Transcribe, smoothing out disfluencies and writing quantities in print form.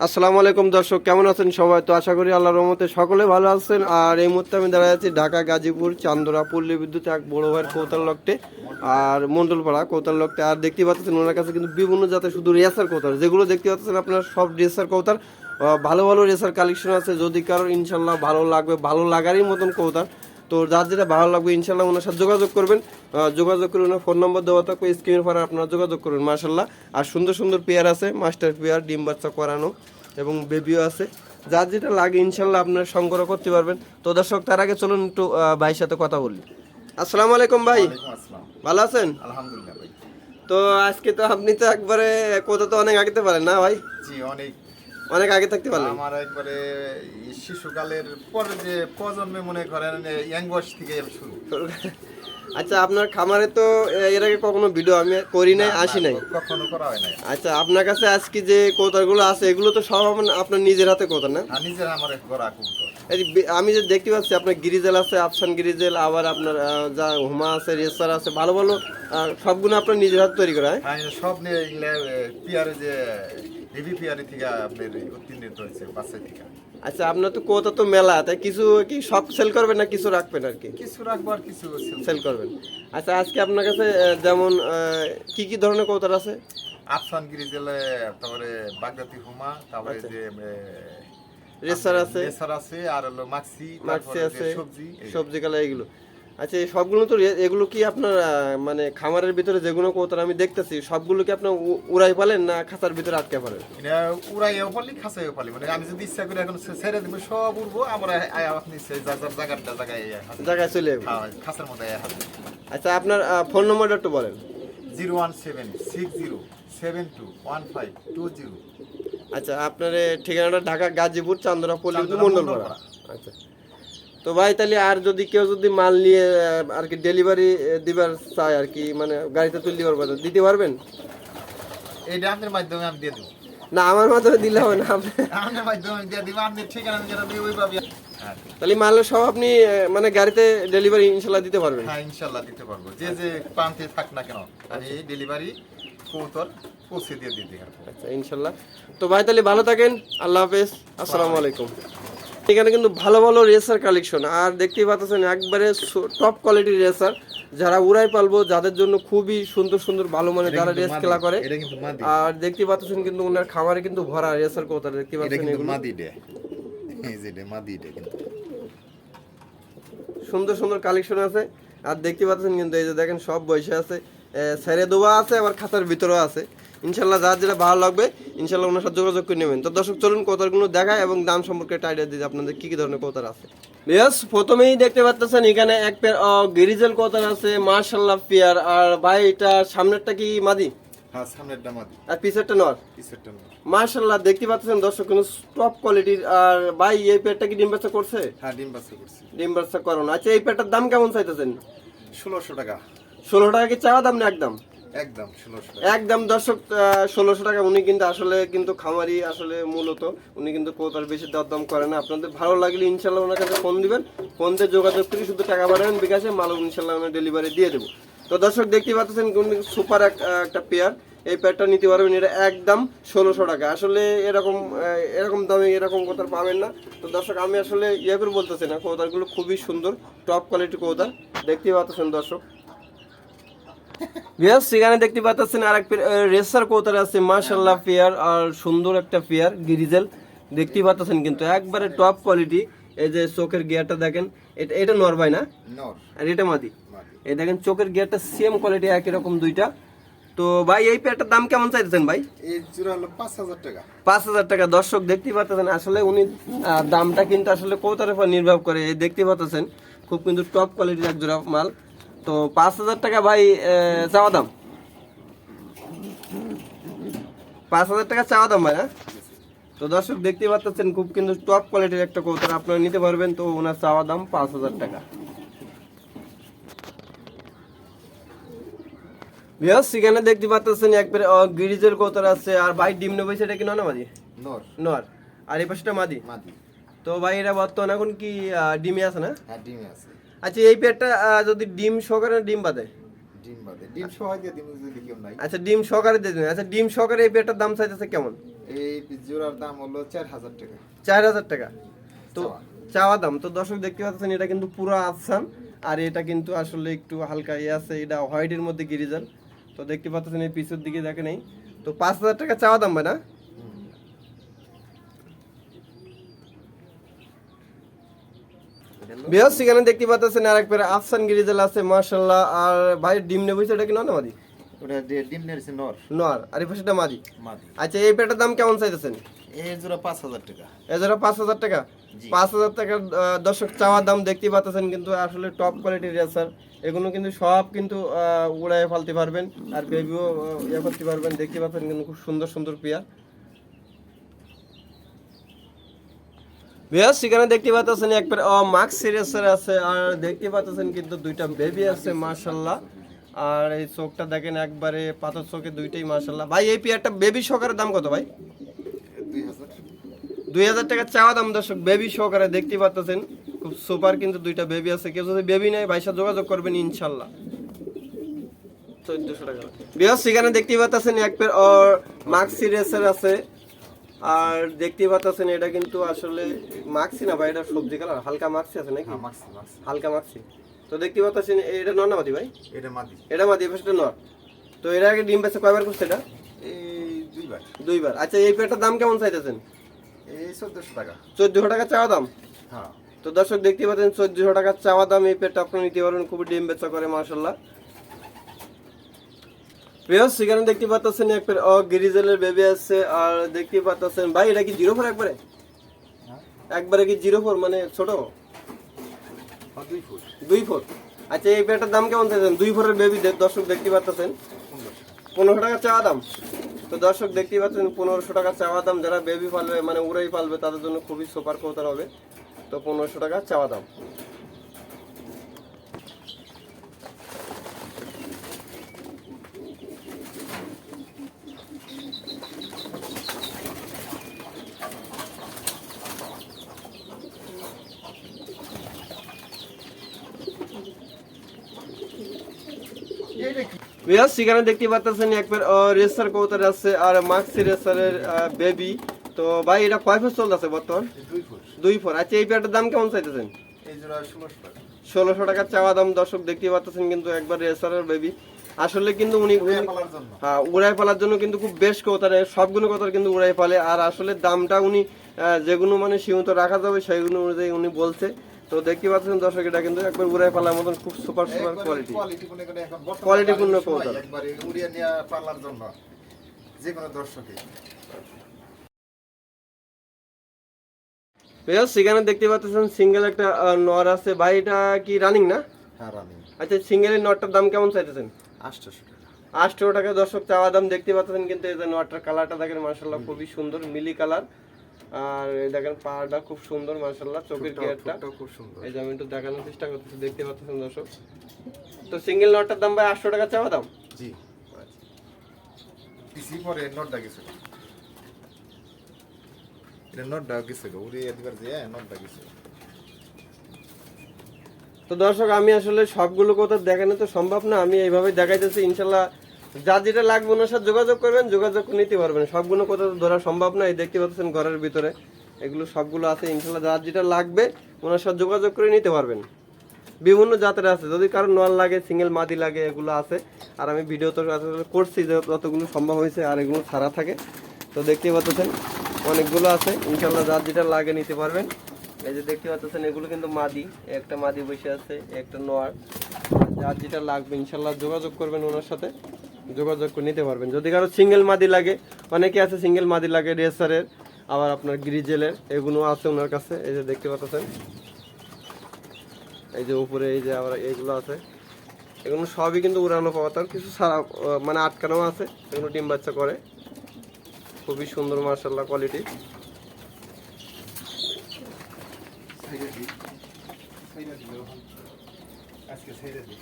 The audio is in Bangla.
আসসালামু আলাইকুম দর্শক, কেমন আছেন সবাই? তো আশা করি আল্লাহর রহমতে সকলে ভালো আছেন। আর এই মুহূর্তে আমি দাঁড়ায় আছি ঢাকা গাজীপুর চান্দরা পল্লী বিদ্যুৎ এক বড় ভাইয়ের কৌতাল লকটে আর মন্ডলপাড়া কৌতাল লকটে। আর দেখতে পাচ্ছেন ওনার কাছে কিন্তু বিভিন্ন জাতের শুধু রেসার কৌতাল, যেগুলো দেখতে পাচ্ছেন আপনার সব রেসার কৌতাল। ভালো ভালো রেসার কালেকশন আছে, যদি কারোর ইনশাল্লাহ ভালো লাগবে, ভালো লাগারই মতন কৌতাল। তো যার যেটা ভালো লাগবে ইনশাল্লাহ ওনার সাথে যোগাযোগ করবেন। যোগাযোগ করে ওনার ফোন নম্বর দেওয়া থাকবে স্ক্রিনের পরে, আপনারা যোগাযোগ করবেন। মাশাল্লাহ, আর সুন্দর সুন্দর পেয়ার আছে, মাস্টার পেয়ার, ডিম বাচ্চা করানো এবং বেবিও আছে। যার যেটা লাগে ইনশাল্লাহ আপনারা সংগ্রহ করতে পারবেন। তো দর্শক, তার আগে চলুন একটু ভাইয়ের সাথে কথা বলি। আসসালামু আলাইকুম ভাই, ভালো আছেন? আলহামদুলিল্লাহ ভাই। তো আজকে তো আপনি তো একবারে কোথা তো অনেক আগেতে পারেন না ভাই? জি, অনেক আগে থাকতে পারলেন। আমার একবারে শিশুকালের পরে যে প্রজন্মে মনে করেন ইয়াং বয়স থেকে শুরু। আচ্ছা, আপনার খামারে তো এর আগে কখনো ভিডিও আমি করি নাই, আসি নাই, কখনো করা হয় নাই। আচ্ছা, আপনার কাছে আজকে যে কৌতালগুলো আছে এগুলো তো সব আপনার নিজের হাতে কৌতাল না? নিজের আমার গড়া কবুতর। আমি যে দেখতে পাচ্ছি আপনার গিরিজেল আছে, আফসান গিরিজেল, আবার আপনার যা হুমা আছে, রেসার আছে, ভালো ভালো সবগুলো আপনার নিজের হাতে তৈরি করা হয়? সব নিয়ে পিয়ারে যে হেভি পিয়ারে থেকে আপনার উত্তীর্ণ হয়েছে বাচ্চা থেকে। আচ্ছা, আপনার তো কৌতা তো মেলা, তাই কিছু কি সব সেল করবেন না কিছু রাখবেন আর কি? কিছু রাখবো আর কিছু সেল করবেন। আচ্ছা, আজকে আপনার কাছে যেমন কি কি ধরনের কৌতাল আছে? আফসান গিরিজেলে, তারপরে বাগদাতি হুমা, তারপরে যে রেসার আছে, রেসার আছে, আর হলো মাক্সি আছে, সবজি সবজি কালার এগুলো। আচ্ছা, এই সবগুলো তো এগুলো কি আপনার মানে খামারের ভিতরে যেগুলো কৌতাল আমি দেখতেছি সবগুলো কি আপনার উড়াই পালেন না খাঁচার ভিতরে আটকে পালেন? উড়াইও পালি, খাঁচাইও পালি, মানে আমি যদি ইচ্ছা করি এখন ছেড়ে দিব সব উড়বো, আবার আপনি জায়গায় চলে যাবে, খাঁচার মধ্যে। আচ্ছা, আপনার ফোন নম্বরটা একটু বলেন। 01760721520। আচ্ছা, আপনার ঠিকানাটা ঢাকা গাজীপুর চান্দরা পল্লী বিদ্যুৎ মন্ডলপাড়া। আচ্ছা, তো ভাই তাহলে আর যদি কেউ যদি মাল নিয়ে আর কি ডেলিভারি দিবার চায় আর কি, মানে গাড়িতে তুলে দিবার কথা দিতে পারবেন? এইটা আপনার মাধ্যমে আমি দিয়ে দেবো। না, আমার মাধ্যমে দিলে হবে না, আপনার মাধ্যমে আমি দিয়ে দিব, আপনি ঠিকানা যেটা দিয়ে ওইভাবে। তাহলে মাল সব আপনি মানে গাড়িতে ডেলিভারি ইনশাল্লাহ দিতে পারবেন? হ্যাঁ, ইনশাল্লাহ দিতে পারবো, যে যে প্রান্তে থাক না কেন আমি ডেলিভারি কবুতর পৌঁছে দিয়ে দিতে পারবো। আচ্ছা, ইনশাল্লাহ। তো ভাই তাহলে ভালো থাকেন, আল্লাহ হাফেজ, আসসালামু আলাইকুম। এখানে কিন্তু ভালো ভালো রেসার কালেকশন, আর দেখতেই পাচ্ছেন একবারে টপ কোয়ালিটির রেসার, যারা উড়াই পালবো যাদের জন্য খুবই সুন্দর সুন্দর ভালো মানে যারা রেস খেলা করে। আর দেখতে পাচ্ছেন কিন্তু ওনার খামারে কিন্তু ভরা রেসার কৌতাল দেখতে পাচ্ছেন, সুন্দর সুন্দর কালেকশন আছে। আর দেখতে পাচ্ছেন কিন্তু এই যে দেখেন সব বয়সে আছে, ছেড়ে দেওয়া আছে, আবার খাতার ভিতরেও আছে। ইনশাল্লাহ যার যেটা ভালো লাগবে ইনশাল্লাহ ওনার সাথে যোগাযোগ করে নেবেন। তো দর্শক চলুন কৌতালগুলো দেখায় এবং দাম সম্পর্কে একটা আইডিয়া দিই আপনাদের কি কি ধরনের কৌতাল আছে। বেশ, প্রথমেই দেখতে পাচ্ছেন এখানে এক পেয়ার গিরিজেল কৌতাল আছে, মাশাআল্লাহ পেয়ার। আর ভাই এটা সামনেরটা কি মাদি? হ্যাঁ, সামনেরটা মাদি আর পিছেরটা নর। পিছেরটা নর। মাশাআল্লাহ দেখতে পাচ্ছেন দর্শক কিন্তু টপ কোয়ালিটির। আর ভাই এই পেয়ারটা কি ডিম বাচ্চা করছে? হ্যাঁ, ডিম বাচ্চা করছে। ডিম বাচ্চা করানো। আচ্ছা, এই পেয়ারটার দাম কেমন চাইতেছেন? 1600 টাকা। 16 টাকা কি চাওয়া দাম না একদম? একদম 1600 একদম দর্শক 1600 টাকা। উনি কিন্তু আসলে কিন্তু খামারি, আসলে মূলত উনি কিন্তু কৌতাল বেশি দরদাম করে না। আপনাদের ভালো লাগলে ইনশাল্লাহ ওনার কাছে ফোন দিবেন, ফোন দিয়ে যোগাযোগ করে শুধু টাকা পাঠাবেন বিকাশে, মাল ইনশাল্লাহ আমরা ডেলিভারি দিয়ে দেবো। তো দর্শক দেখতে পাচ্ছেন সুপার একটা পেয়ার, এই পেয়ারটা নিতে পারবেন, এটা একদম 1600 টাকা। আসলে এরকম দামে এরকম কৌতাল পাবেন না। তো দর্শক আমি আসলে ইয়ে করে বলতেছি না, কৌতালগুলো খুবই সুন্দর, টপ কোয়ালিটি কৌতাল দেখতে পাচ্ছেন দর্শক। সেখানে দেখতে পাচ্ছেন আর এক রেসার কৌতাল আছে, মাশাআল্লাহ পেয়ার, আর সুন্দর একটা পেয়ার গিরিজেল দেখতে পাচ্ছেন কিন্তু একবারে টপ কোয়ালিটি। এই যে চোখের গিয়ারটা দেখেন, এটা নর ভাই না? নর। আর এটা মাদি। এই দেখেন চোখের গিয়ারটা সেম কোয়ালিটি, একই রকম দুইটা। তো ভাই এই পেয়ারটার দাম কেমন চাইতেছেন ভাই? এই জোড়া হলো 5000 টাকা। 5000 টাকা। দর্শক দেখতে পাচ্ছেন আসলে উনি দামটা কিন্তু আসলে কৌতালের উপর নির্ভর করে। এই দেখতে পাচ্ছেন খুব কিন্তু টপ কোয়ালিটির এক জোড়া মাল। তো 5000 টাকা ভাই চাওয়া দাম, 5000 টাকা চাওয়া দাম ভাই। হ্যাঁ, তো দর্শক দেখতে পাচ্ছেন খুব কিন্তু টপ কোয়ালিটির একটা কৌতাল আপনারা নিতে পারবেন। তো ওনার চাওয়া দাম 5000 টাকা। সেখানে দেখতে পাচ্ছেন একবারে গিরিজের কৌতাল আছে। আর ভাই ডিম নেবে সেটা কি না মাদি? নর। নর। আর এই পাশটা মাদি। মাদি। তো ভাই এরা বর্তমান এখন কি ডিমে আছে না? হ্যাঁ, ডিমে আছে। আচ্ছা, এই পেয়ারটা যদি ডিম সহকারে ডিম বাদে? ডিম বাদে। ডিম সহ দিয়ে দিন যদি কেউ নাই। আচ্ছা, ডিম সহকারে দিয়ে দিন। আচ্ছা, ডিম সহকারে এই পেয়ারটার দাম চাইতেছে কেমন? এই জোড়ার দাম হলো 4000 টাকা। 4000 টাকা তো চাওয়া। চাওয়া দাম। তো দর্শক দেখতে পাচ্ছেন এটা কিন্তু পুরো আফসান, আর এটা কিন্তু আসলে একটু হালকা আছে, এটা হোয়াইটের মধ্যে গিরিজাল। তো দেখতে পাচ্ছেন এই পিছের দিকে দেখে নেই। তো 5000 টাকা চাওয়া দাম ভাই না? বিহার সেখানে দেখতে পাচ্ছেন আর এক পেয়ার আফসান গিরিজাল আছে মাশাআল্লাহ। আর ভাই ডিম নেবো এটা কি না মাদি? ওটা ডিম নেছে নর। নর, আর এই পাশেটা মাদি। মাদি। আচ্ছা এই পেয়ারটার দাম কেমন চাইতেছেন? এই জোড়া 5000 টাকা। এছাড়া 5000 টাকা। জি। 5000 টাকার দর্শক চাওয়া দাম দেখতে পাচ্ছেন, কিন্তু আসলে টপ কোয়ালিটির রেসার। এগুলো কিন্তু সব কিন্তু উড়ায় ফেলতে পারবেন, আর বেবিও ইয়ে করতে পারবেন। দেখতে পাচ্ছেন কিন্তু খুব সুন্দর সুন্দর পেয়ার। বেশ সেখানে দেখতে পাচ্ছেন এক পেয়ার মাক্স সিরিয়াসের আছে, আর দেখতে পাচ্ছেন কিন্তু দুইটা বেবি আছে মাশাআল্লাহ। আর এই চোখটা দেখেন একবারে পাথর চোখে দুইটাই মাশাআল্লাহ। ভাই এই পেয়ারটা বেবি সহকারে দাম কত ভাই? 2000। 2000 টাকা চাওয়া দাম দর্শক, বেবি সহকারে দেখতে পাচ্ছেন খুব সুপার কিন্তু দুইটা বেবি আছে। কেউ যদি বেবি নেয় ভাইয়ের সাথে যোগাযোগ করবেন ইনশাল্লাহ। 1400 টাকা। বিহার সেখানে দেখতে পাচ্ছেন এক পেয়ার মাক্সি রেসার আছে, আর দেখতে পাচ্ছেন এটা কিন্তু আসলে মাক্সি না ভাই, এটা সবজি কালার হালকা মাক্সি আছে নাকি? হ্যাঁ মাক্সি মাক্সি। হালকা মাক্সি। তো দেখতে পাচ্ছেন এটা নর না মাদি ভাই? এটা মাদি। এটা মাদি, এটা নর। তো এর আগে ডিম বেচে কয়বার করছে এটা? এই দুইবার। দুইবার। আচ্ছা এই পেয়ারটার দাম কেমন চাইতেছেন? এই 1400 টাকা। 1400 টাকা চাওয়া দাম। হ্যাঁ। তো দর্শক দেখতে পাচ্ছেন 1400 টাকা চাওয়া দাম। এই পেটটা আপনি নিতে পারবেন, খুবই ডিম বেচা করে মাশাআল্লাহ। প্রিয় সেখানে দেখতে পাচ্ছেন এক পেয়ার গিরিজেলের বেবি আছে, আর দেখতে পাচ্ছেন ভাই এটা কি 04 একবারে? একবারে কি 04 মানে ছোট? 2 ফুট। 2 ফুট। আচ্ছা এই পেয়ারটার দাম কেমন চাইছেন? 2 ফুটের বেবি দর্শক দেখতে পাচ্ছেন 1500 টাকা চাওয়া দাম। তো দর্শক দেখতে পাচ্ছেন 1500 টাকা চাওয়া দাম। যারা বেবি পালবে মানে উড়াই পালবে তাদের জন্য খুবই সুপার কৌতার হবে। তো 1500 টাকা চাওয়া দাম। বিহার সেখানে দেখতে পাচ্ছেন এক পেয়ার রেসার কৌতার আছে, আর মাক্সি রেসারের বেবি। তো ভাই এটা কয় ফুট চলতেছে বর্তমান? 2 ফুট। 2 ফুট। আচ্ছা এই পেয়ারটার দাম কেমন চাইতেছেন? এই জোড়া 1600 টাকা। 1600 টাকা চাওয়া দাম। দর্শক দেখতে পাচ্ছেন কিন্তু একবার রেসারের বেবি আসলে কিন্তু উনি পালার জন্য। হ্যাঁ উড়াই পালার জন্য কিন্তু খুব বেশ কৌতার, সবগুলো কৌতার কিন্তু উড়াই পালে। আর আসলে দামটা উনি যেগুলো মানে সীমিত রাখা যাবে সেইগুলো অনুযায়ী উনি বলছে। তো দেখতে পাচ্ছেন দর্শক এটা কিন্তু একবার উড়াই পালার মতন খুব সুপার সুপার কোয়ালিটি। কোয়ালিটি পূর্ণ কৌতার। একবারে উড়িয়ে নিয়ে পালার জন্য যে কোনো দর্শকে। বেশ সেখানে দেখতে পাচ্ছেন সিঙ্গেল একটা নর আছে। ভাই এটা কি রানিং না? হ্যাঁ রানি। আচ্ছা সিঙ্গেলের নটটার দাম কেমন চাইতেছেন? 800 টাকা। 800 টাকা দর্শক চাওয়া দাম। দেখতে পাচ্ছেন কিন্তু এই যে নটটার কালারটা দেখেন মাশাআল্লাহ খুবই সুন্দর মিলি কালার। আর এই দেখেন পাড়টা খুব সুন্দর মাশাআল্লাহ, চোখের গিয়ারটা খুব সুন্দর। এই যে আমি একটু দেখানোর চেষ্টা করতেছি, দেখতে পাচ্ছেন দর্শক। তো সিঙ্গেল নটটার দাম ভাই 800 টাকা চাওয়া দাম। জি। পিসি পরে নোটটা গেছে। এটা নোটটা গেছে উড়ে একবার যে নোটটা গেছে। তো দর্শক আমি আসলে সবগুলো কথা দেখানো তো সম্ভব না, আমি এইভাবে দেখাইতেছি। ইনশাল্লাহ যার যেটা লাগবে ওনার সাথে যোগাযোগ করবেন, যোগাযোগ নিতে পারবেন। সবগুলো কথা তো ধরা সম্ভব না। এই দেখতে পাচ্ছেন ঘরের ভিতরে এগুলো সবগুলো আছে। ইনশাল্লাহ যার যেটা লাগবে ওনার সাথে যোগাযোগ করে নিতে পারবেন। বিভিন্ন জাতের আছে, যদি কারো নল লাগে সিঙ্গেল মাদি লাগে এগুলো আছে। আর আমি ভিডিও তো করছি যতগুলো সম্ভব হয়েছে, আর এগুলো ছাড়া থাকে। তো দেখতে পাচ্ছেন অনেকগুলো আছে। ইনশাল্লাহ যার যেটা লাগে নিতে পারবেন। এই যে দেখতে পাচ্ছেন এগুলো কিন্তু মাদি, একটা মাদি বসে আছে, একটা নোয়ার। যার যেটা লাগবে ইনশাল্লাহ যোগাযোগ করবেন ওনার সাথে, যোগাযোগ করে নিতে পারবেন। যদি কারো সিঙ্গেল মাদি লাগে, অনেকে আছে সিঙ্গেল মাদি লাগে রেসারের, আবার আপনার গ্রিজেলের, এগুলো আছে ওনার কাছে। এই যে দেখতে পাচ্ছেন এই যে উপরে এই যে আবার এইগুলো আছে, এগুলো সবই কিন্তু উড়ানো পাওয়া, তার কিছু সারা মানে আটকানো আছে, এগুলো ডিম বাচ্চা করে। খুবই সুন্দর মাশাআল্লাহ কোয়ালিটি। আজকে ছেড়ে দিই।